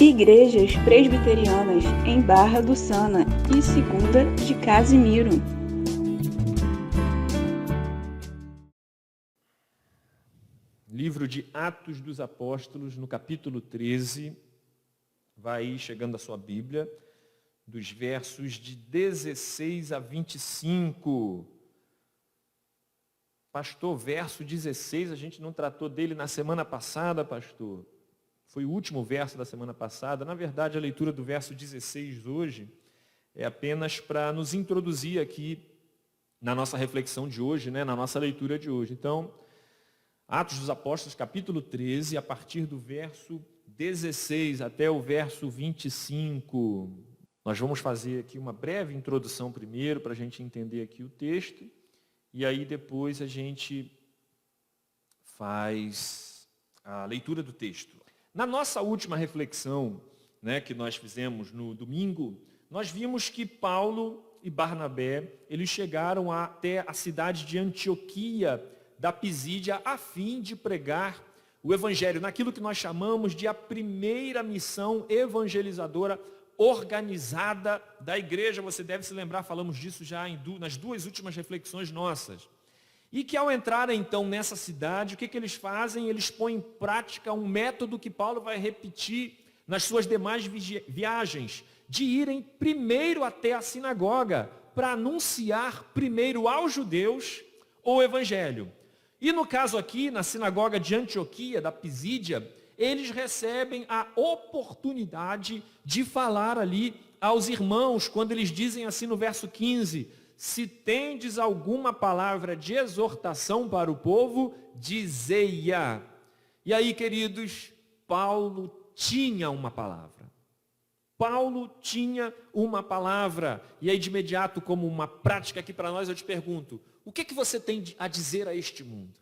Igrejas Presbiterianas em Barra do Sana e Segunda de Casimiro. Livro de Atos dos Apóstolos, no capítulo 13, vai chegando a sua Bíblia, dos versos de 16 a 25. Pastor, verso 16, a gente não tratou dele na semana passada, pastor. Foi o último verso da semana passada. Na verdade, a leitura do verso 16 hoje é apenas para nos introduzir aqui na nossa reflexão de hoje, na nossa leitura de hoje. Então, Atos dos Apóstolos, capítulo 13, a partir do verso 16 até o verso 25. Nós vamos fazer aqui uma breve introdução primeiro, para a gente entender aqui o texto, e aí depois a gente faz a leitura do texto. Na nossa última reflexão, que nós fizemos no domingo, nós vimos que Paulo e Barnabé, eles chegaram até a cidade de Antioquia da Pisídia a fim de pregar o evangelho, naquilo que nós chamamos de a primeira missão evangelizadora organizada da igreja. Você deve se lembrar, falamos disso já nas duas últimas reflexões nossas. E que ao entrarem então nessa cidade, o que eles fazem? Eles põem em prática um método que Paulo vai repetir nas suas demais viagens, de irem primeiro até a sinagoga, para anunciar primeiro aos judeus o evangelho. E no caso aqui, na sinagoga de Antioquia, da Pisídia, eles recebem a oportunidade de falar ali aos irmãos, quando eles dizem assim no verso 15, se tendes alguma palavra de exortação para o povo, dizei-a. E aí, queridos, Paulo tinha uma palavra. Paulo tinha uma palavra. E aí, de imediato, como uma prática aqui para nós, eu te pergunto, o que você tem a dizer a este mundo?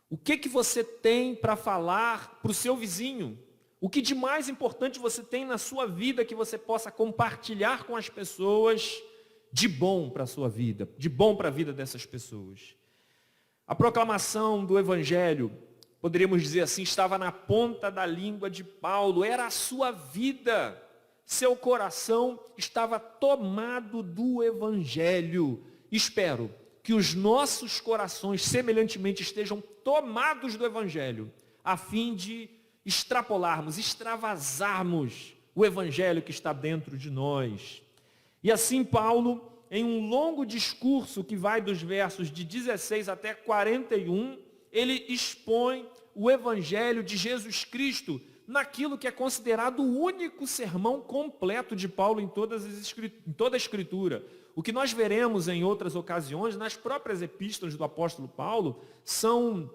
O que você tem para falar para o seu vizinho? O que de mais importante você tem na sua vida que você possa compartilhar com as pessoas de bom para a sua vida, de bom para a vida dessas pessoas? A proclamação do Evangelho, poderíamos dizer assim, estava na ponta da língua de Paulo, era a sua vida. Seu coração estava tomado do Evangelho. Espero que os nossos corações semelhantemente estejam tomados do Evangelho, a fim de extrapolarmos, extravasarmos o Evangelho que está dentro de nós. E assim Paulo, em um longo discurso que vai dos versos de 16 até 41, ele expõe o Evangelho de Jesus Cristo naquilo que é considerado o único sermão completo de Paulo em toda a Escritura. O que nós veremos em outras ocasiões, nas próprias epístolas do apóstolo Paulo, são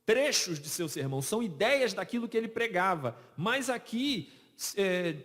trechos de seu sermão, são ideias daquilo que ele pregava. Mas aqui,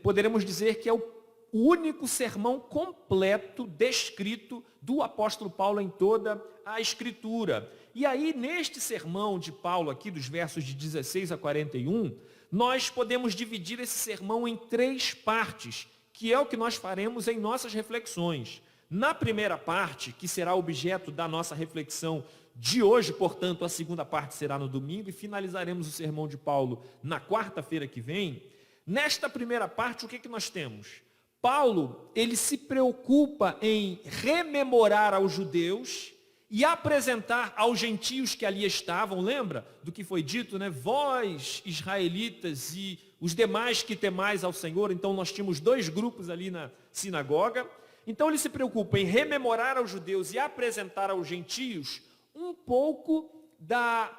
poderemos dizer que é o único sermão completo descrito do apóstolo Paulo em toda a Escritura. E aí, neste sermão de Paulo aqui, dos versos de 16 a 41, nós podemos dividir esse sermão em 3 partes, que é o que nós faremos em nossas reflexões. Na primeira parte, que será objeto da nossa reflexão de hoje, portanto, a segunda parte será no domingo, e finalizaremos o sermão de Paulo na quarta-feira que vem. Nesta primeira parte, o que nós temos? Paulo, ele se preocupa em rememorar aos judeus e apresentar aos gentios que ali estavam, lembra do que foi dito, Vós, israelitas, e os demais que temais ao Senhor. Então nós tínhamos 2 grupos ali na sinagoga. Então ele se preocupa em rememorar aos judeus e apresentar aos gentios um pouco da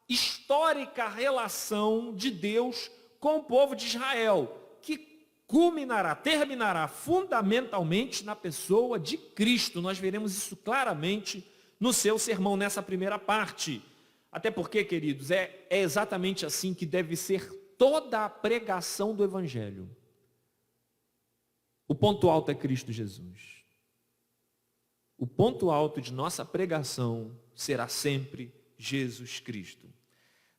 histórica relação de Deus com o povo de Israel, que terminará fundamentalmente na pessoa de Cristo. Nós veremos isso claramente no seu sermão nessa primeira parte. Até porque, queridos, é exatamente assim que deve ser toda a pregação do Evangelho. O ponto alto é Cristo Jesus. O ponto alto de nossa pregação será sempre Jesus Cristo.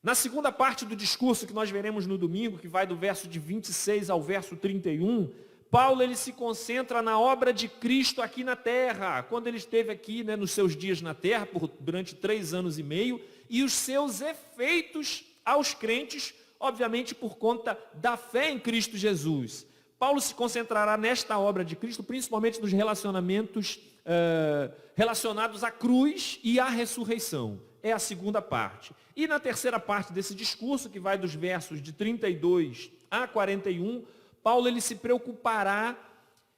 Na segunda parte do discurso que nós veremos no domingo, que vai do verso de 26 ao verso 31, Paulo ele se concentra na obra de Cristo aqui na terra, quando ele esteve aqui nos seus dias na terra, durante 3 anos e meio, e os seus efeitos aos crentes, obviamente por conta da fé em Cristo Jesus. Paulo se concentrará nesta obra de Cristo, principalmente nos relacionamentos relacionados à cruz e à ressurreição. É a segunda parte. E na terceira parte desse discurso, que vai dos versos de 32 a 41, Paulo ele se preocupará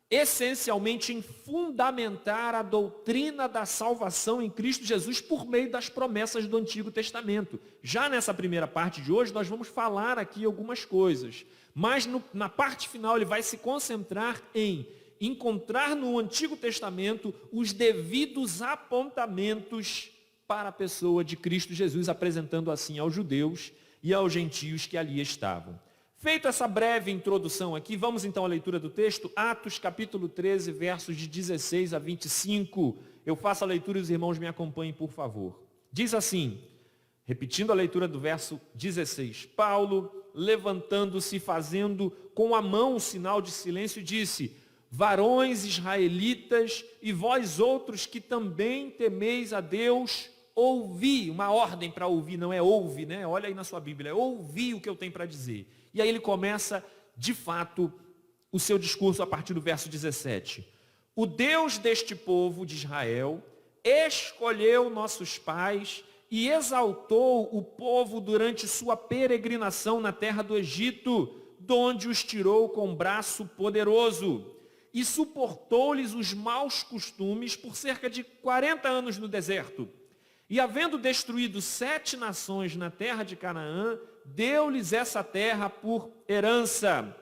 essencialmente em fundamentar a doutrina da salvação em Cristo Jesus por meio das promessas do Antigo Testamento. Já nessa primeira parte de hoje, nós vamos falar aqui algumas coisas, mas na parte final ele vai se concentrar em encontrar no Antigo Testamento os devidos apontamentos para a pessoa de Cristo Jesus, apresentando assim aos judeus e aos gentios que ali estavam. Feita essa breve introdução aqui, vamos então à leitura do texto, Atos capítulo 13, versos de 16 a 25. Eu faço a leitura e os irmãos me acompanhem, por favor. Diz assim, repetindo a leitura do verso 16, Paulo, levantando-se, fazendo com a mão um sinal de silêncio, disse: varões israelitas e vós outros que também temeis a Deus, ouvi, uma ordem para ouvir, não é ouve, né? Olha aí na sua Bíblia, é ouvi o que eu tenho para dizer. E aí ele começa, de fato, o seu discurso a partir do verso 17. O Deus deste povo de Israel escolheu nossos pais e exaltou o povo durante sua peregrinação na terra do Egito, donde os tirou com braço poderoso, e suportou-lhes os maus costumes por cerca de 40 anos no deserto. E havendo destruído 7 nações na terra de Canaã, deu-lhes essa terra por herança,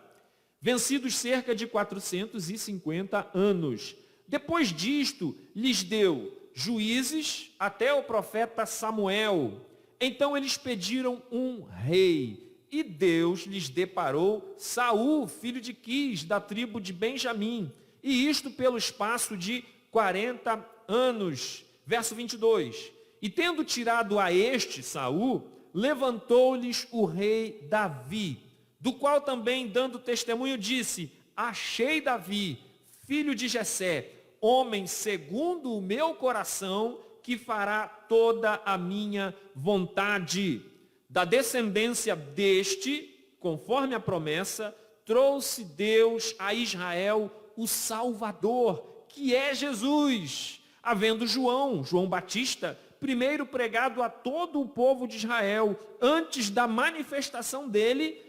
vencidos cerca de 450 anos. Depois disto, lhes deu juízes até o profeta Samuel. Então eles pediram um rei, e Deus lhes deparou Saul, filho de Quis, da tribo de Benjamim, e isto pelo espaço de 40 anos. Verso 22. E tendo tirado a este, Saul, levantou-lhes o rei Davi, do qual também, dando testemunho, disse: achei Davi, filho de Jessé, homem segundo o meu coração, que fará toda a minha vontade. Da descendência deste, conforme a promessa, trouxe Deus a Israel o Salvador, que é Jesus, havendo João Batista, primeiro pregado a todo o povo de Israel, antes da manifestação dele,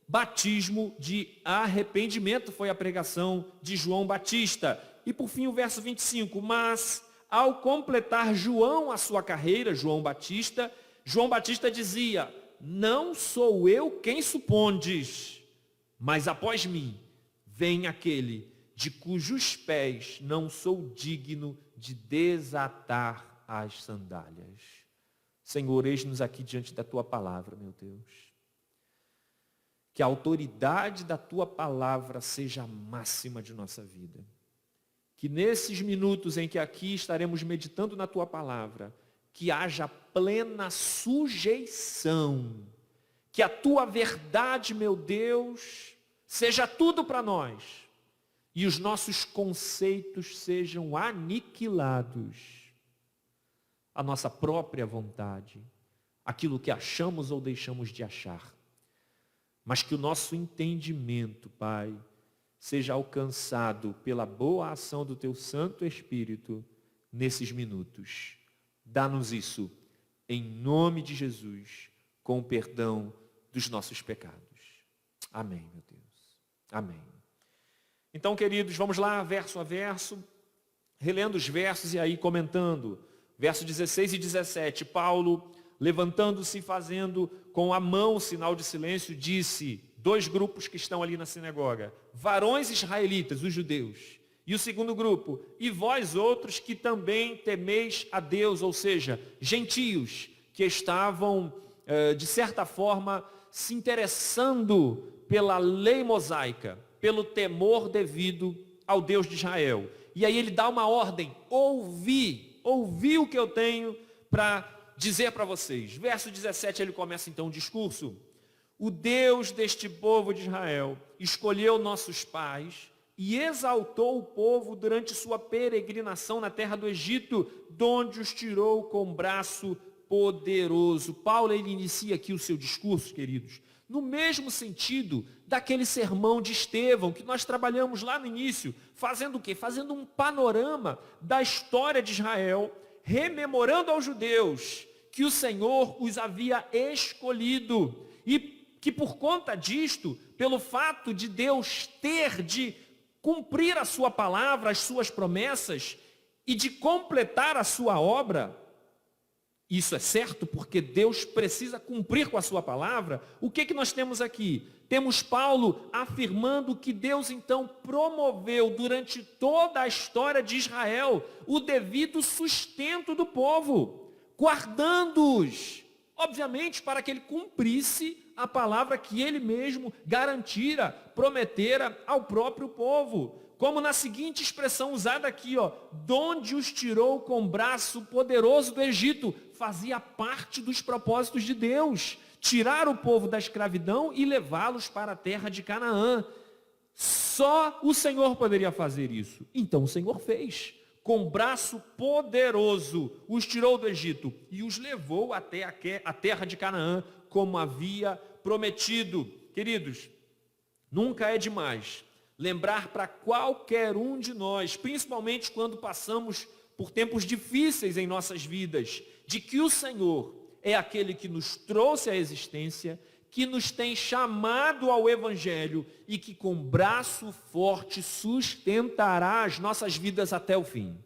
batismo de arrependimento, foi a pregação de João Batista. E por fim o verso 25, mas ao completar João a sua carreira, João Batista dizia: não sou eu quem supondes, mas após mim vem aquele de cujos pés não sou digno de desatar as sandálias. Senhor, eis-nos aqui diante da tua palavra, meu Deus. Que a autoridade da tua palavra seja a máxima de nossa vida. Que nesses minutos em que aqui estaremos meditando na tua palavra, que haja plena sujeição. Que a tua verdade, meu Deus, seja tudo para nós. E os nossos conceitos sejam aniquilados. A nossa própria vontade, aquilo que achamos ou deixamos de achar. Mas que o nosso entendimento, Pai, seja alcançado pela boa ação do Teu Santo Espírito nesses minutos. Dá-nos isso, em nome de Jesus, com o perdão dos nossos pecados. Amém, meu Deus. Amém. Então, queridos, vamos lá, verso a verso, relendo os versos e aí comentando. Versos 16 e 17, Paulo, levantando-se e fazendo com a mão sinal de silêncio, disse, 2 grupos que estão ali na sinagoga, varões israelitas, os judeus, e o segundo grupo, e vós outros que também temeis a Deus, ou seja, gentios, que estavam, de certa forma, se interessando pela lei mosaica, pelo temor devido ao Deus de Israel. E aí ele dá uma ordem, ouvi o que eu tenho para dizer para vocês. Verso 17, ele começa então o discurso. O Deus deste povo de Israel escolheu nossos pais e exaltou o povo durante sua peregrinação na terra do Egito, donde os tirou com braço poderoso. Paulo, ele inicia aqui o seu discurso, queridos, no mesmo sentido daquele sermão de Estevão, que nós trabalhamos lá no início, fazendo o quê? Fazendo um panorama da história de Israel, rememorando aos judeus que o Senhor os havia escolhido e que por conta disto, pelo fato de Deus ter de cumprir a sua palavra, as suas promessas e de completar a sua obra, isso é certo porque Deus precisa cumprir com a sua palavra. O que nós temos aqui? Temos Paulo afirmando que Deus então promoveu durante toda a história de Israel o devido sustento do povo, guardando-os, obviamente para que ele cumprisse a palavra que ele mesmo garantira, prometera ao próprio povo. Como na seguinte expressão usada aqui, donde os tirou com braço poderoso do Egito, fazia parte dos propósitos de Deus, tirar o povo da escravidão e levá-los para a terra de Canaã. Só o Senhor poderia fazer isso. Então o Senhor fez. Com braço poderoso os tirou do Egito e os levou até a terra de Canaã, como havia prometido. Queridos, nunca é demais lembrar para qualquer um de nós, principalmente quando passamos por tempos difíceis em nossas vidas, de que o Senhor é aquele que nos trouxe à existência, que nos tem chamado ao Evangelho e que com braço forte sustentará as nossas vidas até o fim,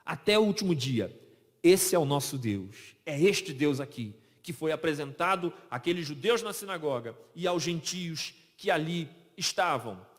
até o último dia. Esse é o nosso Deus, é este Deus aqui, que foi apresentado àqueles judeus na sinagoga e aos gentios que ali estavam.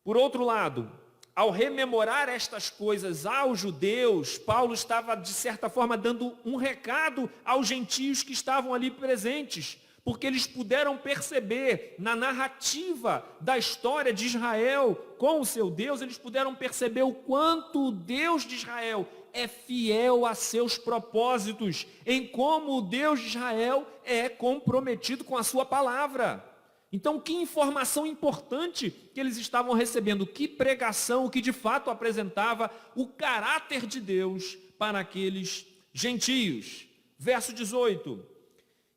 Por outro lado, ao rememorar estas coisas aos judeus, Paulo estava, de certa forma, dando um recado aos gentios que estavam ali presentes, porque eles puderam perceber na narrativa da história de Israel com o seu Deus, eles puderam perceber o quanto o Deus de Israel é fiel a seus propósitos, em como o Deus de Israel é comprometido com a sua palavra. Então, que informação importante que eles estavam recebendo, que pregação, que de fato apresentava o caráter de Deus para aqueles gentios. Verso 18,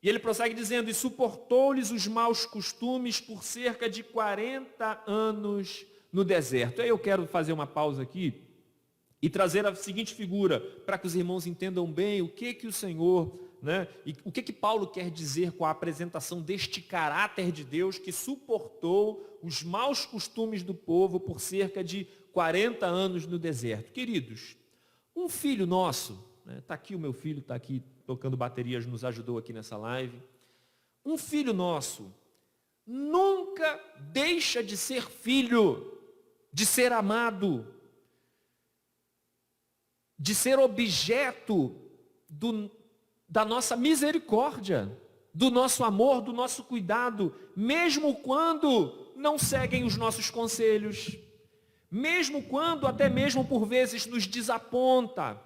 e ele prossegue dizendo, e suportou-lhes os maus costumes por cerca de 40 anos no deserto. Aí eu quero fazer uma pausa aqui e trazer a seguinte figura, para que os irmãos entendam bem o que o Senhor... E o que Paulo quer dizer com a apresentação deste caráter de Deus que suportou os maus costumes do povo por cerca de 40 anos no deserto? Queridos, um filho nosso, está aqui o meu filho, está aqui tocando baterias, nos ajudou aqui nessa live. Um filho nosso nunca deixa de ser filho, de ser amado, de ser objeto da nossa misericórdia, do nosso amor, do nosso cuidado, mesmo quando não seguem os nossos conselhos, mesmo quando até mesmo por vezes nos desaponta,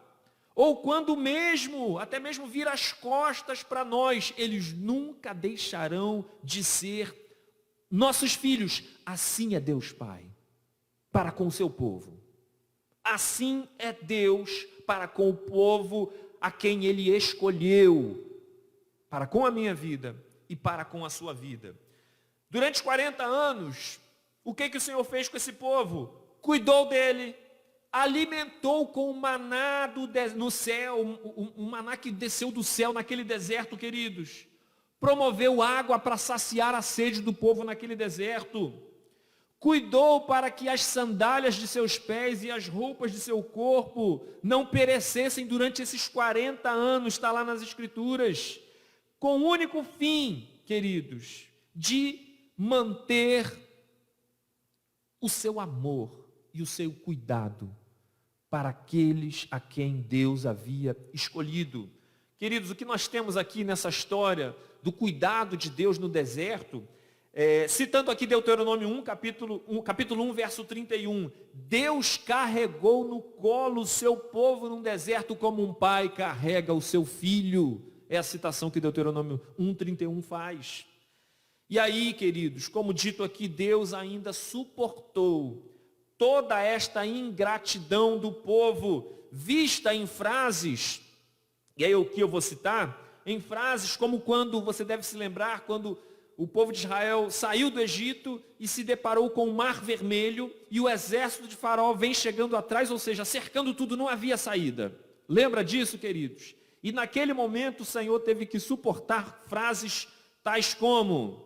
ou quando até mesmo vira as costas para nós, eles nunca deixarão de ser nossos filhos. Assim é Deus Pai, para com o seu povo. Assim é Deus para com o povo a quem Ele escolheu, para com a minha vida e para com a sua vida. Durante 40 anos, o que o Senhor fez com esse povo? Cuidou dele, alimentou com o maná no céu, um maná que desceu do céu naquele deserto, queridos. Promoveu água para saciar a sede do povo naquele deserto. Cuidou para que as sandálias de seus pés e as roupas de seu corpo não perecessem durante esses 40 anos, está lá nas Escrituras, com o único fim, queridos, de manter o seu amor e o seu cuidado para aqueles a quem Deus havia escolhido. Queridos, o que nós temos aqui nessa história do cuidado de Deus no deserto, citando aqui Deuteronômio 1, capítulo 1, verso 31, Deus carregou no colo o seu povo num deserto como um pai carrega o seu filho. É a citação que Deuteronômio 1, 31 faz. E aí, queridos, como dito aqui, Deus ainda suportou toda esta ingratidão do povo, vista em frases, e aí o que eu vou citar, em frases como quando, você deve se lembrar, quando o povo de Israel saiu do Egito e se deparou com o Mar Vermelho, e o exército de Faraó vem chegando atrás, ou seja, cercando tudo, não havia saída. Lembra disso, queridos? E naquele momento o Senhor teve que suportar frases tais como,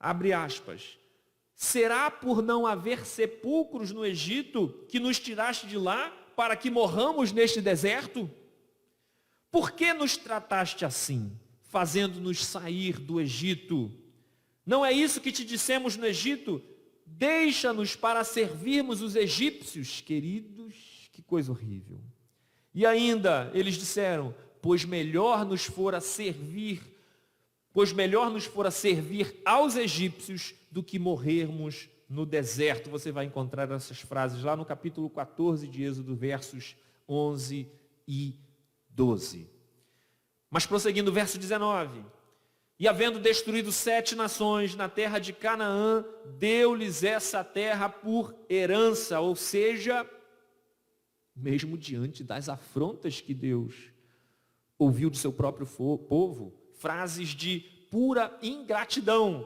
abre aspas, será por não haver sepulcros no Egito que nos tiraste de lá para que morramos neste deserto? Por que nos trataste assim, fazendo-nos sair do Egito? Não é isso que te dissemos no Egito? Deixa-nos para servirmos os egípcios. Queridos, que coisa horrível. E ainda eles disseram, pois melhor nos fora servir aos egípcios do que morrermos no deserto. Você vai encontrar essas frases lá no capítulo 14 de Êxodo, versos 11 e 12. Mas prosseguindo, verso 19. E havendo destruído 7 nações na terra de Canaã, deu-lhes essa terra por herança, ou seja, mesmo diante das afrontas que Deus ouviu do seu próprio povo, frases de pura ingratidão.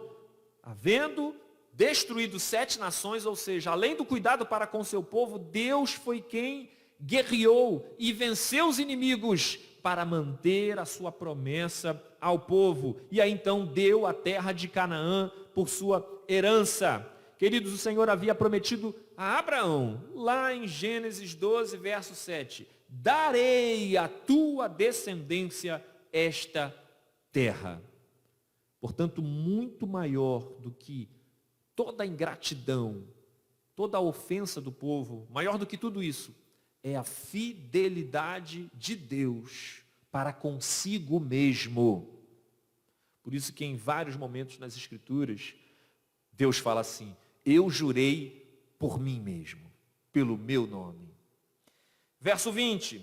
Havendo destruído 7 nações, ou seja, além do cuidado para com seu povo, Deus foi quem guerreou e venceu os inimigos para manter a sua promessa ao povo. E aí então deu a terra de Canaã por sua herança. Queridos, o Senhor havia prometido a Abraão, lá em Gênesis 12, verso 7, darei à tua descendência esta terra. Portanto, muito maior do que toda a ingratidão, toda a ofensa do povo, maior do que tudo isso, é a fidelidade de Deus para consigo mesmo. Por isso que em vários momentos nas Escrituras, Deus fala assim, eu jurei por mim mesmo, pelo meu nome. Verso 20,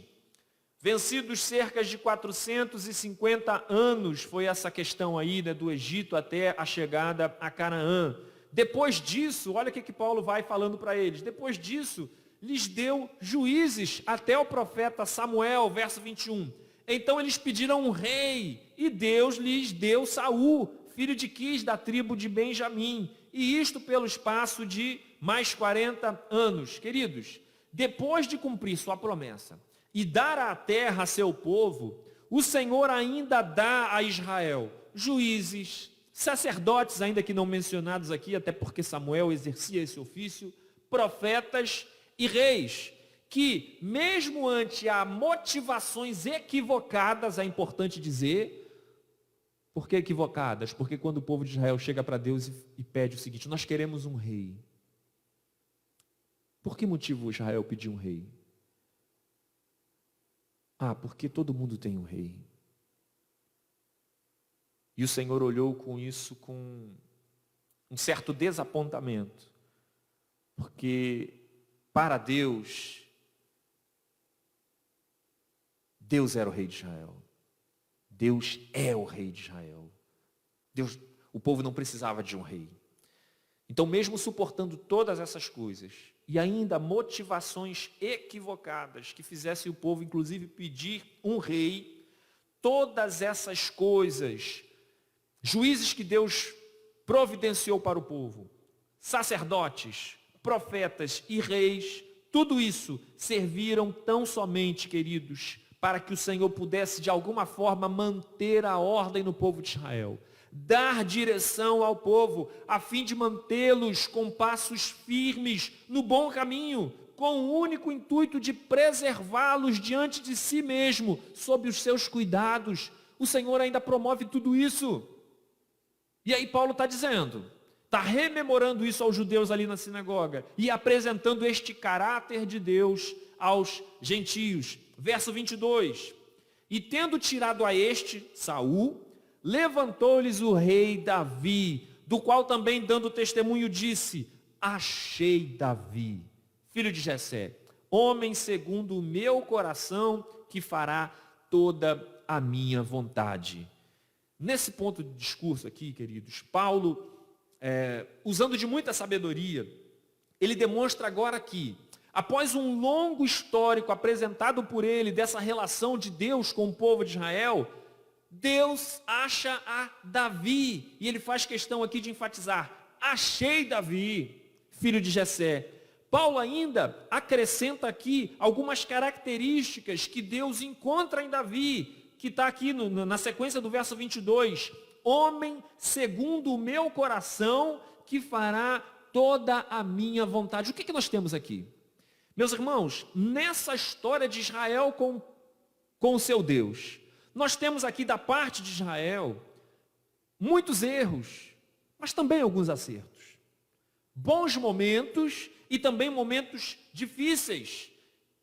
vencidos cerca de 450 anos, foi essa questão aí, né, do Egito até a chegada a Canaã. Depois disso, olha o que Paulo vai falando para eles, depois disso, lhes deu juízes até o profeta Samuel, verso 21. Então eles pediram um rei, e Deus lhes deu Saul, filho de Quis, da tribo de Benjamim, e isto pelo espaço de mais 40 anos. Queridos, depois de cumprir sua promessa e dar a terra a seu povo, o Senhor ainda dá a Israel juízes, sacerdotes, ainda que não mencionados aqui, até porque Samuel exercia esse ofício, profetas e reis, que mesmo ante a motivações equivocadas, é importante dizer, por que equivocadas? Porque quando o povo de Israel chega para Deus e pede o seguinte, nós queremos um rei. Por que motivo Israel pediu um rei? Porque todo mundo tem um rei. E o Senhor olhou com isso com um certo desapontamento, porque para Deus, Deus era o rei de Israel. Deus é o rei de Israel. O povo não precisava de um rei. Então, mesmo suportando todas essas coisas, e ainda motivações equivocadas que fizessem o povo, inclusive, pedir um rei, todas essas coisas, juízes que Deus providenciou para o povo, sacerdotes, profetas e reis, tudo isso serviram tão somente, queridos, para que o Senhor pudesse de alguma forma manter a ordem no povo de Israel, dar direção ao povo, a fim de mantê-los com passos firmes no bom caminho, com o único intuito de preservá-los diante de si mesmo, sob os seus cuidados. O Senhor ainda promove tudo isso. E aí Paulo está dizendo, está rememorando isso aos judeus ali na sinagoga e apresentando este caráter de Deus aos gentios. Verso 22, e tendo tirado a este, Saul, levantou-lhes o rei Davi, do qual também dando testemunho disse, achei Davi, filho de Jessé, homem segundo o meu coração, que fará toda a minha vontade. Nesse ponto de discurso aqui, queridos, Paulo, usando de muita sabedoria, ele demonstra agora que, após um longo histórico apresentado por ele dessa relação de Deus com o povo de Israel, Deus acha a Davi, e ele faz questão aqui de enfatizar: achei Davi, filho de Jessé. Paulo ainda acrescenta aqui algumas características que Deus encontra em Davi, que está aqui na sequência do verso 22. Homem segundo o meu coração, que fará toda a minha vontade. O que nós temos aqui? Meus irmãos, nessa história de Israel com o seu Deus, nós temos aqui da parte de Israel muitos erros, mas também alguns acertos. Bons momentos e também momentos difíceis,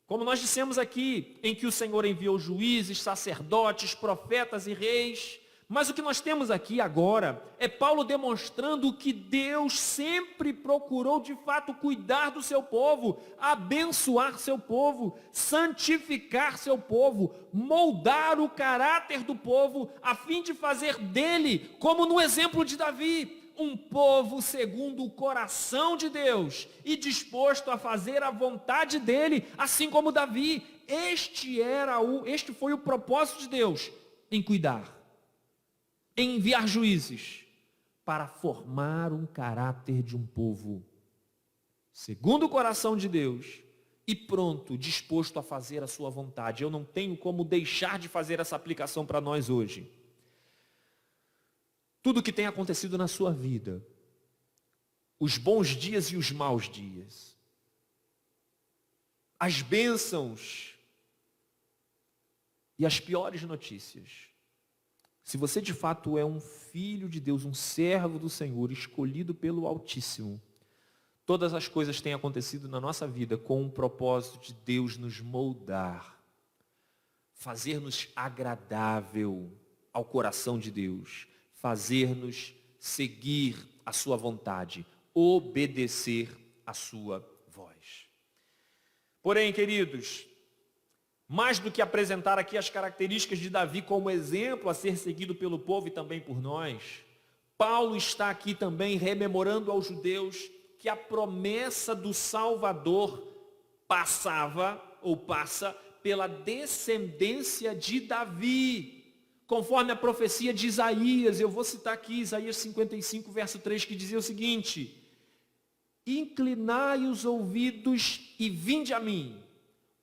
como nós dissemos aqui, em que o Senhor enviou juízes, sacerdotes, profetas e reis. Mas o que nós temos aqui agora é Paulo demonstrando que Deus sempre procurou de fato cuidar do seu povo, abençoar seu povo, santificar seu povo, moldar o caráter do povo, a fim de fazer dele, como no exemplo de Davi, um povo segundo o coração de Deus e disposto a fazer a vontade dele, assim como Davi. Este foi o propósito de Deus em cuidar, em enviar juízes para formar um caráter de um povo segundo o coração de Deus e pronto, disposto a fazer a sua vontade. Eu não tenho como deixar de fazer essa aplicação para nós hoje. Tudo que tem acontecido na sua vida, os bons dias e os maus dias, as bênçãos e as piores notícias, se você de fato é um filho de Deus, um servo do Senhor, escolhido pelo Altíssimo, todas as coisas têm acontecido na nossa vida com o propósito de Deus nos moldar, fazer-nos agradável ao coração de Deus, fazer-nos seguir a sua vontade, obedecer a sua voz. Porém, queridos, mais do que apresentar aqui as características de Davi como exemplo a ser seguido pelo povo e também por nós, Paulo está aqui também rememorando aos judeus que a promessa do Salvador passava ou passa pela descendência de Davi, conforme a profecia de Isaías. Eu vou citar aqui Isaías 55, verso 3, que dizia o seguinte: inclinai os ouvidos e vinde a mim.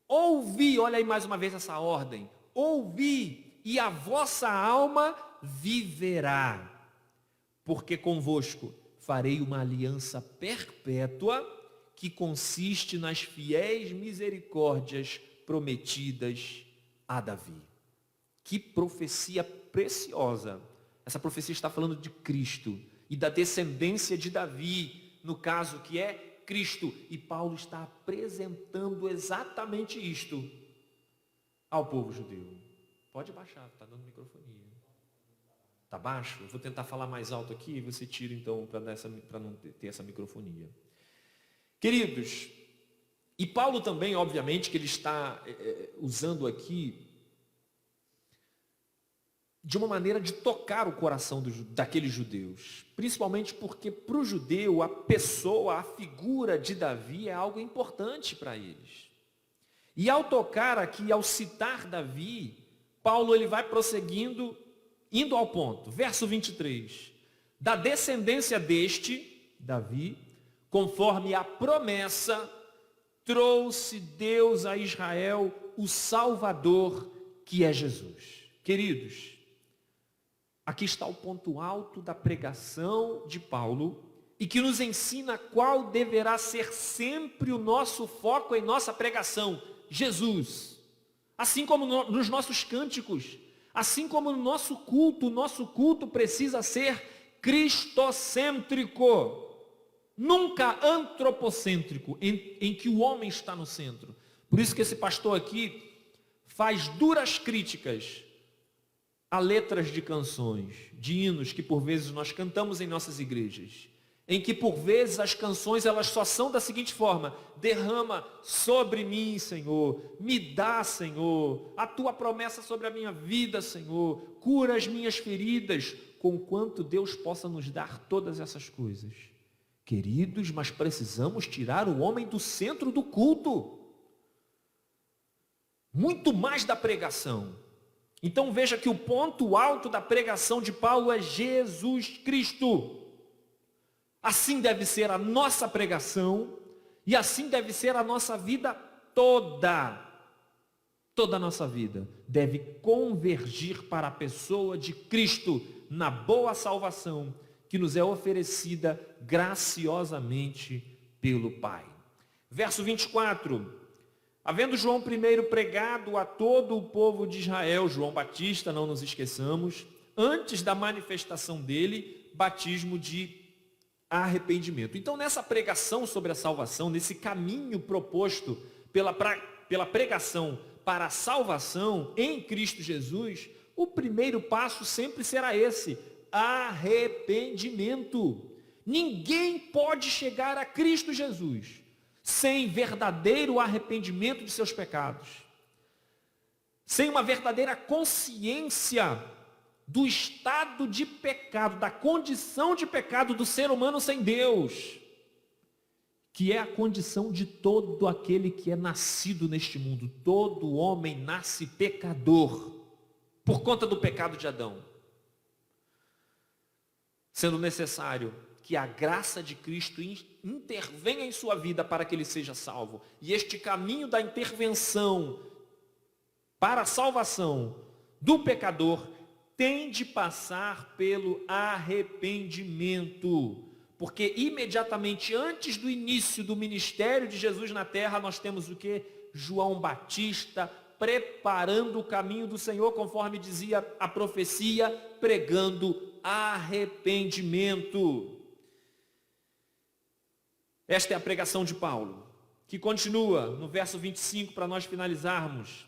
Ouvi, olha aí mais uma vez essa ordem, ouvi e a vossa alma viverá, porque convosco farei uma aliança perpétua que consiste nas fiéis misericórdias prometidas a Davi. Que profecia preciosa! Essa profecia está falando de Cristo e da descendência de Davi, no caso que é Cristo. E Paulo está apresentando exatamente isto ao povo judeu. Pode baixar, está dando microfonia. Está baixo? Eu vou tentar falar mais alto aqui e você tira então para não ter essa microfonia. Queridos, e Paulo também, obviamente, que ele está usando aqui de uma maneira de tocar o coração daqueles judeus, principalmente porque para o judeu a pessoa, a figura de Davi é algo importante para eles. E ao tocar aqui, ao citar Davi, Paulo ele vai prosseguindo, indo ao ponto, verso 23, da descendência deste, Davi, conforme a promessa, trouxe Deus a Israel o Salvador, que é Jesus. Queridos, aqui está o ponto alto da pregação de Paulo e que nos ensina qual deverá ser sempre o nosso foco em nossa pregação: Jesus. Assim como nos nossos cânticos, assim como no nosso culto, o nosso culto precisa ser cristocêntrico, nunca antropocêntrico, em que o homem está no centro. Por isso que esse pastor aqui faz duras críticas a letras de canções, de hinos que por vezes nós cantamos em nossas igrejas, em que por vezes as canções elas só são da seguinte forma: derrama sobre mim, Senhor, me dá, Senhor, a tua promessa sobre a minha vida, Senhor, cura as minhas feridas, conquanto Deus possa nos dar todas essas coisas. Queridos, mas precisamos tirar o homem do centro do culto, muito mais da pregação. Então veja que o ponto alto da pregação de Paulo é Jesus Cristo. Assim deve ser a nossa pregação e assim deve ser a nossa vida toda. Toda a nossa vida deve convergir para a pessoa de Cristo na boa salvação que nos é oferecida graciosamente pelo Pai. Verso 24. Havendo João I pregado a todo o povo de Israel, João Batista, não nos esqueçamos, antes da manifestação dele, batismo de arrependimento. Então, nessa pregação sobre a salvação, nesse caminho proposto pela pregação para a salvação em Cristo Jesus, o primeiro passo sempre será esse: arrependimento. Ninguém pode chegar a Cristo Jesus sem verdadeiro arrependimento de seus pecados, sem uma verdadeira consciência do estado de pecado, da condição de pecado do ser humano sem Deus, que é a condição de todo aquele que é nascido neste mundo. Todo homem nasce pecador, por conta do pecado de Adão, sendo necessário que a graça de Cristo intervenha em sua vida para que ele seja salvo. E este caminho da intervenção para a salvação do pecador tem de passar pelo arrependimento. Porque imediatamente antes do início do ministério de Jesus na terra, nós temos o quê? João Batista preparando o caminho do Senhor, conforme dizia a profecia, pregando arrependimento. Esta é a pregação de Paulo, que continua no verso 25 para nós finalizarmos.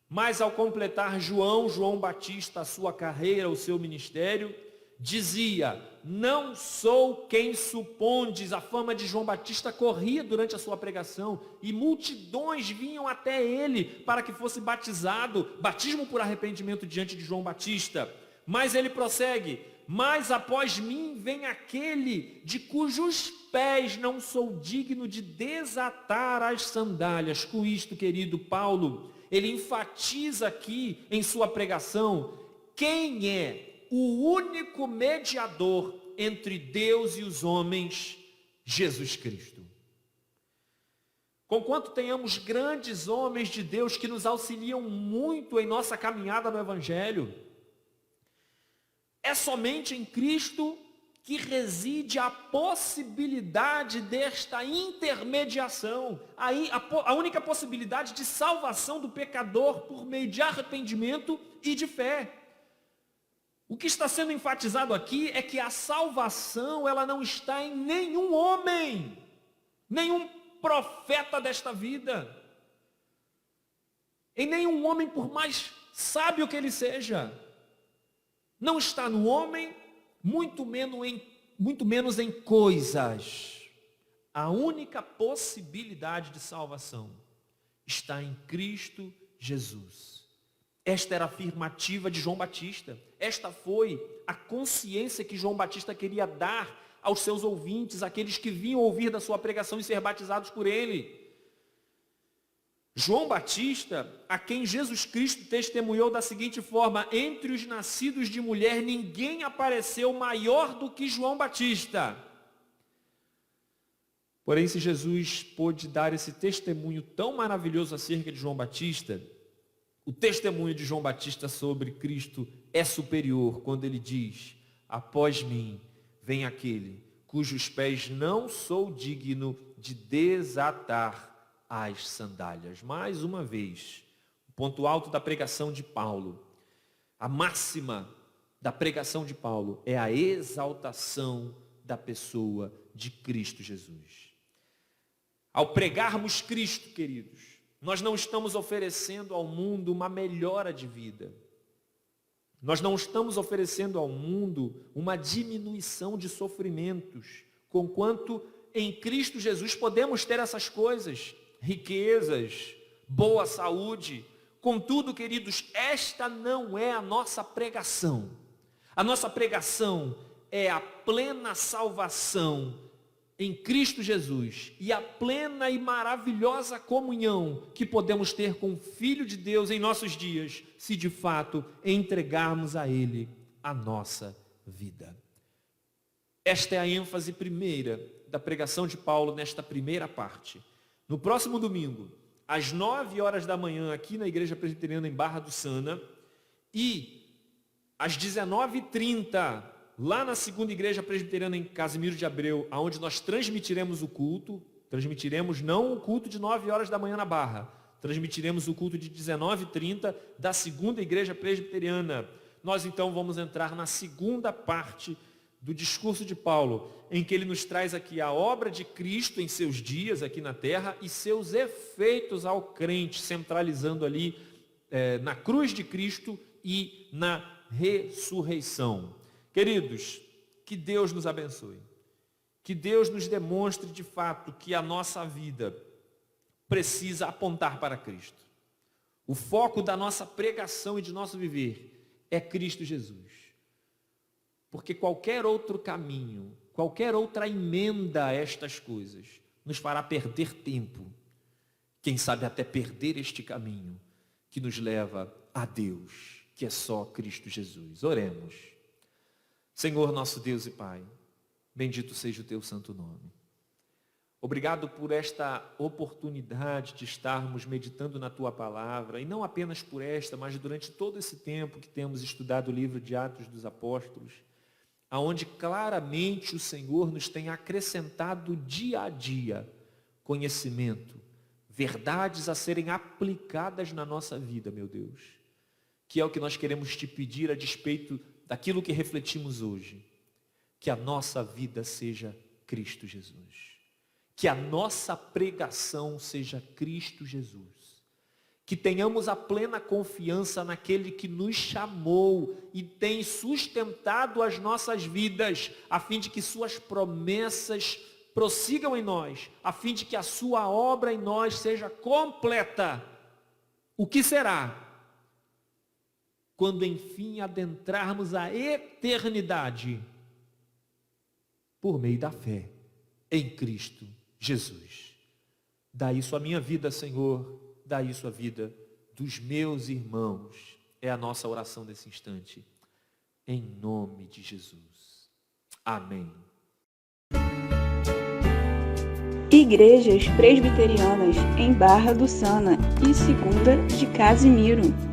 Mas ao completar João Batista a sua carreira, o seu ministério, dizia: não sou quem supondes. A fama de João Batista corria durante a sua pregação e multidões vinham até ele para que fosse batizado, batismo por arrependimento diante de João Batista. Mas ele prossegue: mas após mim vem aquele de cujos pés não sou digno de desatar as sandálias. Com isto, querido, Paulo, ele enfatiza aqui em sua pregação quem é o único mediador entre Deus e os homens: Jesus Cristo. Conquanto tenhamos grandes homens de Deus que nos auxiliam muito em nossa caminhada no Evangelho, é somente em Cristo que reside a possibilidade desta intermediação, a única possibilidade de salvação do pecador por meio de arrependimento e de fé. O que está sendo enfatizado aqui é que a salvação, ela não está em nenhum homem, nenhum profeta desta vida, em nenhum homem, por mais sábio que ele seja. Não está no homem, muito menos em coisas. A única possibilidade de salvação está em Cristo Jesus. Esta era a afirmativa de João Batista. Esta foi a consciência que João Batista queria dar aos seus ouvintes, aqueles que vinham ouvir da sua pregação e ser batizados por ele. João Batista, a quem Jesus Cristo testemunhou da seguinte forma: entre os nascidos de mulher ninguém apareceu maior do que João Batista. Porém, se Jesus pôde dar esse testemunho tão maravilhoso acerca de João Batista, o testemunho de João Batista sobre Cristo é superior quando ele diz: após mim vem aquele cujos pés não sou digno de desatar as sandálias. Mais uma vez, o ponto alto da pregação de Paulo, a máxima da pregação de Paulo é a exaltação da pessoa de Cristo Jesus. Ao pregarmos Cristo, queridos, nós não estamos oferecendo ao mundo uma melhora de vida. Nós não estamos oferecendo ao mundo uma diminuição de sofrimentos, conquanto em Cristo Jesus podemos ter essas coisas: riquezas, boa saúde. Contudo, queridos, esta não é a nossa pregação. A nossa pregação é a plena salvação em Cristo Jesus e a plena e maravilhosa comunhão que podemos ter com o Filho de Deus em nossos dias, se de fato entregarmos a Ele a nossa vida. Esta é a ênfase primeira da pregação de Paulo nesta primeira parte. No próximo domingo, às 9 horas da manhã, aqui na Igreja Presbiteriana em Barra do Sana, e às 19h30, lá na segunda Igreja Presbiteriana em Casimiro de Abreu, onde nós transmitiremos o culto, transmitiremos não o culto de 9 horas da manhã na Barra, transmitiremos o culto de 19h30 da segunda Igreja Presbiteriana. Nós então vamos entrar na segunda parte do discurso de Paulo, em que ele nos traz aqui a obra de Cristo em seus dias aqui na terra e seus efeitos ao crente, centralizando ali na cruz de Cristo e na ressurreição. Queridos, que Deus nos abençoe, que Deus nos demonstre de fato que a nossa vida precisa apontar para Cristo. O foco da nossa pregação e de nosso viver é Cristo Jesus. Porque qualquer outro caminho, qualquer outra emenda a estas coisas, nos fará perder tempo. Quem sabe até perder este caminho que nos leva a Deus, que é só Cristo Jesus. Oremos. Senhor nosso Deus e Pai, bendito seja o teu santo nome. Obrigado por esta oportunidade de estarmos meditando na tua palavra, e não apenas por esta, mas durante todo esse tempo que temos estudado o livro de Atos dos Apóstolos, aonde claramente o Senhor nos tem acrescentado dia a dia conhecimento, verdades a serem aplicadas na nossa vida, meu Deus, que é o que nós queremos te pedir a despeito daquilo que refletimos hoje, que a nossa vida seja Cristo Jesus, que a nossa pregação seja Cristo Jesus, que tenhamos a plena confiança naquele que nos chamou e tem sustentado as nossas vidas, a fim de que suas promessas prossigam em nós, a fim de que a sua obra em nós seja completa. O que será? Quando enfim adentrarmos a eternidade, por meio da fé em Cristo Jesus. Dá isso à minha vida, Senhor, dá isso à vida dos meus irmãos. É a nossa oração desse instante. Em nome de Jesus. Amém. Igrejas Presbiterianas em Barra do Sana e segunda de Casimiro.